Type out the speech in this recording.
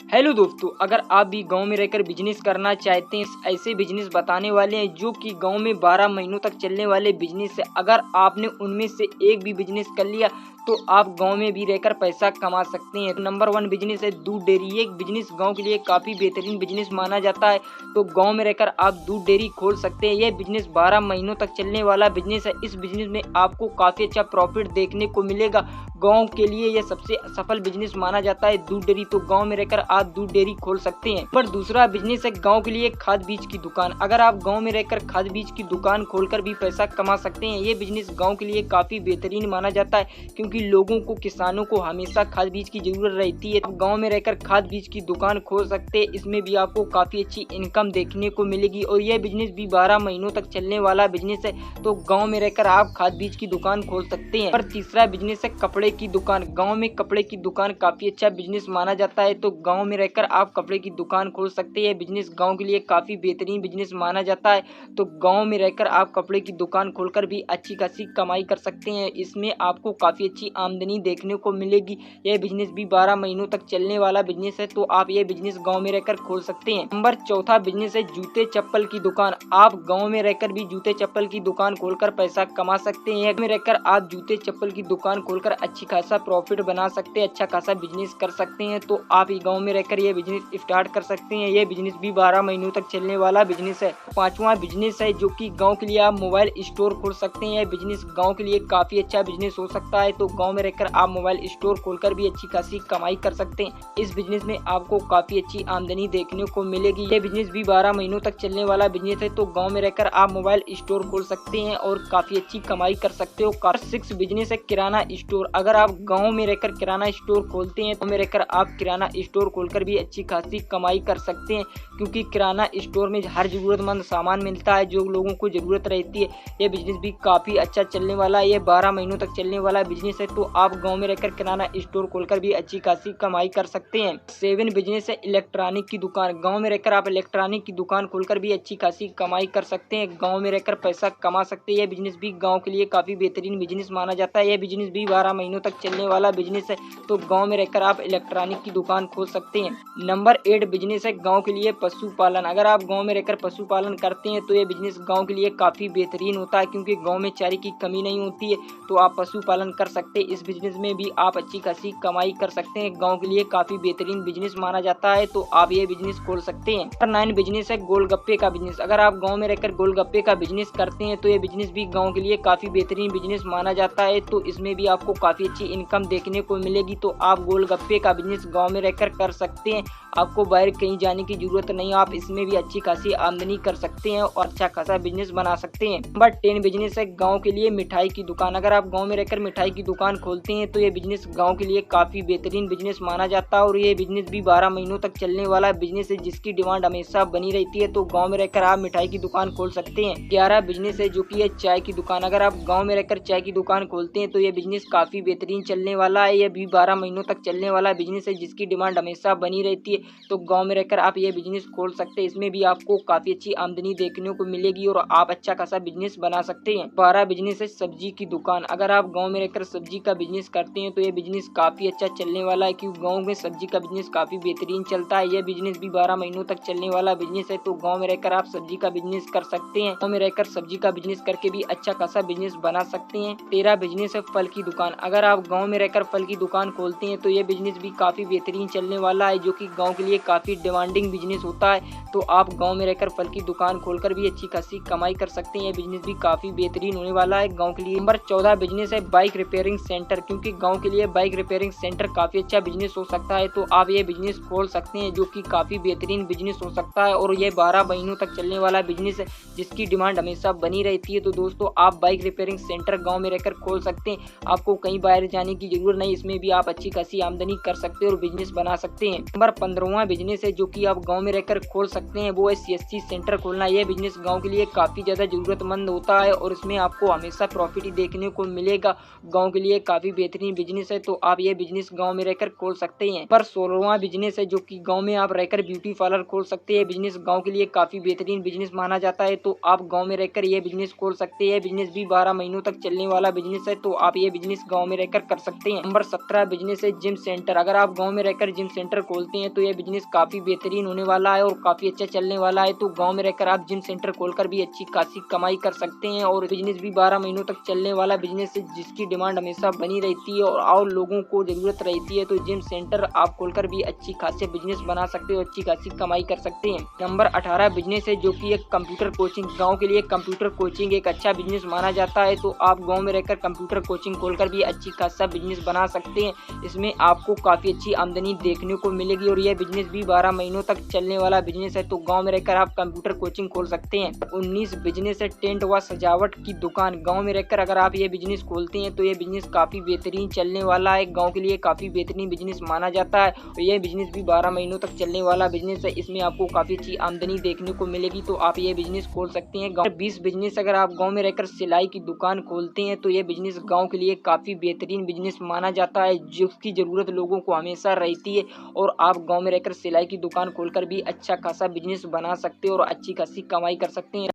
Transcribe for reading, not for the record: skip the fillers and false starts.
Hello दोस्तों, अगर आप भी गांव में रहकर बिजनेस करना चाहते हैं, ऐसे बिजनेस बताने वाले हैं जो कि गांव में 12 महीनों तक चलने वाले बिजनेस है। अगर आपने उनमें से एक भी बिजनेस कर लिया तो आप गांव में भी रहकर पैसा कमा सकते हैं। नंबर 1 बिजनेस है दूध डेयरी। ये बिजनेस गांव के लिए काफ़ी बेहतरीन बिजनेस माना जाता है। तो गांव में रहकर आप दूध डेयरी खोल सकते हैं। यह बिजनेस 12 महीनों तक चलने वाला बिजनेस है। इस बिजनेस में आपको काफ़ी अच्छा प्रॉफिट देखने को मिलेगा। गांव के लिए यह सबसे सफल बिजनेस माना जाता है दूध डेयरी। तो गांव में रहकर आप दूध डेयरी खोल सकते हैं। पर दूसरा बिजनेस है गांव के लिए खाद बीज की दुकान। अगर आप गांव में रहकर खाद बीज की दुकान खोलकर भी पैसा कमा सकते हैं। ये बिजनेस गांव के लिए काफी बेहतरीन माना जाता है, क्योंकि लोगों को, किसानों को हमेशा खाद बीज की जरूरत रहती है। गाँव में रहकर खाद बीज की दुकान खोल सकते हैं। इसमें भी आपको काफी अच्छी इनकम देखने को मिलेगी और यह बिजनेस भी 12 महीनों तक चलने वाला बिजनेस है। तो गाँव में रहकर आप खाद बीज की दुकान खोल सकते हैं। पर तीसरा बिजनेस है कपड़े की दुकान। गांव में कपड़े की दुकान काफी अच्छा बिजनेस माना जाता है। तो गांव में रहकर आप कपड़े की दुकान खोल सकते हैं। बिजनेस गांव के लिए काफी बेहतरीन बिजनेस माना जाता है। तो गांव में रहकर आप कपड़े की दुकान खोलकर भी अच्छी खासी कमाई कर सकते हैं। इसमें आपको काफी अच्छी आमदनी देखने को मिलेगी। यह बिजनेस भी 12 महीनों तक चलने वाला बिजनेस है। तो आप ये बिजनेस गाँव में रहकर खोल सकते हैं। नंबर 4 बिजनेस है जूते चप्पल की दुकान। आप गाँव में रहकर भी जूते चप्पल की दुकान खोलकर पैसा कमा सकते हैं। में रहकर आप जूते चप्पल की दुकान खोलकर अच्छी खासा प्रॉफिट बना सकते हैं, अच्छा खासा बिजनेस कर सकते हैं। तो आप ही गांव में रहकर ये बिजनेस स्टार्ट कर सकते हैं। ये बिजनेस भी 12 महीनों तक चलने वाला बिजनेस है। 5वां बिजनेस है जो कि गांव के लिए आप मोबाइल स्टोर खोल सकते हैं। यह बिजनेस गांव के लिए काफी अच्छा बिजनेस हो सकता है। तो गांव में रहकर आप मोबाइल स्टोर खोलकर भी अच्छी खासी कमाई कर सकते हैं। इस बिजनेस में आपको काफी अच्छी आमदनी देखने को मिलेगी। यह बिजनेस भी 12 महीनों तक चलने वाला बिजनेस है। तो गाँव में रहकर आप मोबाइल स्टोर खोल सकते हैं और काफी अच्छी कमाई कर सकते हो। 6 बिजनेस है किराना स्टोर। अगर आप गांव में रहकर किराना स्टोर खोलते हैं तो में रहकर आप किराना स्टोर खोलकर भी अच्छी खासी कमाई कर सकते हैं, क्योंकि किराना स्टोर में हर जरूरतमंद सामान मिलता है जो लोगों को जरूरत रहती है। यह बिजनेस भी काफी अच्छा चलने वाला है। यह 12 महीनों तक चलने वाला बिजनेस है। तो आप गाँव में रहकर किराना स्टोर खोलकर भी अच्छी खासी कमाई कर सकते हैं। 7 बिजनेस है इलेक्ट्रॉनिक की दुकान। गाँव में रहकर आप इलेक्ट्रॉनिक की दुकान खोलकर भी अच्छी खासी कमाई कर सकते हैं। गाँव में रहकर पैसा कमा सकते हैं। यह बिजनेस भी गाँव के लिए काफी बेहतरीन बिजनेस माना जाता है। यह बिजनेस भी 12 महीनों तक चलने वाला बिजनेस है। तो गांव में रहकर आप इलेक्ट्रॉनिक की दुकान खोल सकते हैं। नंबर 8 बिजनेस है गांव के लिए पशुपालन। अगर आप गांव में रहकर पशुपालन करते हैं तो यह बिजनेस गांव के लिए काफी बेहतरीन होता है, क्योंकि गांव में चारे की कमी नहीं होती है। तो आप पशुपालन कर सकते हैं। इस बिजनेस में भी आप अच्छी खासी कमाई कर सकते हैं। गाँव के लिए काफी बेहतरीन बिजनेस माना जाता है। तो आप ये बिजनेस खोल सकते हैं। नंबर 9 बिजनेस है गोलगप्पे का बिजनेस। अगर आप गाँव में रहकर गोलगप्पे का बिजनेस करते हैं तो यह बिजनेस भी गाँव के लिए काफी बेहतरीन बिजनेस माना जाता है। तो इसमें भी आपको काफी अच्छी इनकम देखने को मिलेगी। तो आप गोलगप्पे का बिजनेस गांव में रहकर कर सकते हैं। आपको बाहर कहीं जाने की जरूरत नहीं। आप इसमें भी अच्छी खासी आमदनी कर सकते हैं और अच्छा खासा बिजनेस बना सकते हैं। नंबर 10 बिजनेस है गांव के लिए मिठाई की दुकान। अगर आप गांव में रहकर मिठाई की दुकान खोलते हैं तो ये बिजनेस गांव के लिए काफी बेहतरीन बिजनेस माना जाता है और ये बिजनेस भी 12 महीनों तक चलने वाला बिजनेस है, जिसकी डिमांड हमेशा बनी रहती है। तो गाँव में रहकर आप मिठाई की दुकान खोल सकते हैं। 11 बिजनेस है जो की है चाय की दुकान। अगर आप गाँव में रहकर चाय की दुकान खोलते हैं तो ये बिजनेस काफी बेहतरीन चलने वाला है। यह भी 12 महीनों तक चलने वाला बिजनेस है, जिसकी डिमांड हमेशा बनी रहती है। तो गांव में रहकर आप ये बिजनेस खोल सकते हैं। इसमें भी आपको काफी अच्छी आमदनी देखने को मिलेगी और आप अच्छा खासा बिजनेस बना सकते हैं। 12 बिजनेस है सब्जी की दुकान। अगर आप गांव में रहकर सब्जी का बिजनेस करते हैं तो ये बिजनेस काफी अच्छा चलने वाला है, क्योंकि गाँव में सब्जी का बिजनेस काफी बेहतरीन चलता है। यह बिजनेस भी 12 महीनों तक चलने वाला बिजनेस है। तो गाँव में रहकर आप सब्जी का बिजनेस कर सकते हैं। गाँव में रहकर सब्जी का बिजनेस करके भी अच्छा खासा बिजनेस बना सकते हैं। 13 बिजनेस है फल की दुकान। अगर आप गाँव में रहकर फल की दुकान खोलते हैं तो ये बिजनेस भी काफी बेहतरीन चलने वाला है, जो कि गांव के लिए काफी डिमांडिंग बिजनेस होता है। तो आप गांव में रहकर फल की दुकान खोलकर भी अच्छी खासी कमाई कर सकते हैं। ये बिजनेस भी काफी बेहतरीन होने वाला है गांव के लिए। नंबर 14 बिजनेस है बाइक रिपेयरिंग सेंटर, क्योंकि गांव के लिए बाइक रिपेयरिंग सेंटर काफी अच्छा बिजनेस हो सकता है। तो आप ये बिजनेस खोल सकते हैं, जो कि काफी बेहतरीन बिजनेस हो सकता है और ये 12 महीनों तक चलने वाला बिजनेस है, जिसकी डिमांड हमेशा बनी रहती है। तो दोस्तों, आप बाइक रिपेयरिंग सेंटर गाँव में रहकर खोल सकते हैं। आपको कहीं बाहर जाने की जरूरत नहीं। इसमें भी आप अच्छी खासी आमदनी कर सकते हैं और बिजनेस बना सकते हैं। नंबर 15वां बिजनेस है जो कि आप गांव में रहकर खोल सकते हैं, वो है सीएससी सेंटर खोलना। यह बिजनेस गांव के लिए काफी ज्यादा जरूरतमंद होता है और इसमें आपको हमेशा प्रॉफिट ही देखने को मिलेगा। गांव के लिए लिए काफी बेहतरीन बिजनेस है, तो आप ये बिजनेस गाँव में रहकर खोल सकते हैं। पर 16वां बिजनेस है जो कि गाँव में आप रहकर ब्यूटी पार्लर खोल सकते हैं। बिजनेस गाँव के लिए काफी बेहतरीन बिजनेस माना जाता है, तो आप गाँव में रहकर ये बिजनेस खोल सकते हैं। बिजनेस भी 12 महीनों तक चलने वाला बिजनेस है, तो आप ये बिजनेस गाँव में रहकर कर सकते हैं। नंबर 17 बिजनेस है जिम सेंटर। अगर आप गाँव में रहकर जिम सेंटर खोलते हैं तो ये बिजनेस काफी बेहतरीन होने वाला है और काफी अच्छा चलने वाला है। तो गाँव में रहकर आप जिम सेंटर खोलकर भी अच्छी खासी कमाई कर सकते हैं और बिजनेस भी 12 महीनों तक चलने वाला बिजनेस है, जिसकी डिमांड हमेशा बनी रहती है और लोगों को जरूरत रहती है। तो जिम सेंटर आप खोलकर भी अच्छी खासी बिजनेस बना सकते हो, अच्छी खासी कमाई कर सकते हैं। नंबर 18 बिजनेस है जो कि एक कंप्यूटर कोचिंग। गाँव के लिए कंप्यूटर कोचिंग एक अच्छा बिजनेस माना जाता है, तो आप गाँव में रहकर कंप्यूटर कोचिंग खोलकर भी अच्छी खासा बिजनेस बना सकते हैं। इसमें आपको काफी अच्छी आमदनी देखने को मिलेगी और यह बिजनेस भी 12 महीनों तक चलने वाला बिजनेस है, तो गाँव में रहकर आप कंप्यूटर कोचिंग खोल सकते हैं। 19 बिजनेस है टेंट व सजावट की दुकान। गाँव में रहकर अगर आप ये बिजनेस खोलते हैं तो ये बिजनेस काफी बेहतरीन चलने वाला है। गाँव के लिए काफी बेहतरीन बिजनेस माना जाता है और यह बिजनेस भी 12 महीनों तक चलने वाला बिजनेस है। इसमें आपको काफी अच्छी आमदनी देखने को मिलेगी, तो आप ये बिजनेस खोल सकते हैं। 20 बिजनेस अगर आप गाँव में रहकर सिलाई की दुकान खोलते हैं तो ये बिजनेस गाँव के लिए काफी बेहतरीन बिजनेस माना जाता है, जिसकी जरूरत लोगों को हमेशा रहती है और आप गाँव में रहकर सिलाई की दुकान खोलकर भी अच्छा खासा बिजनेस बना सकते हैं और अच्छी खासी कमाई कर सकते हैं।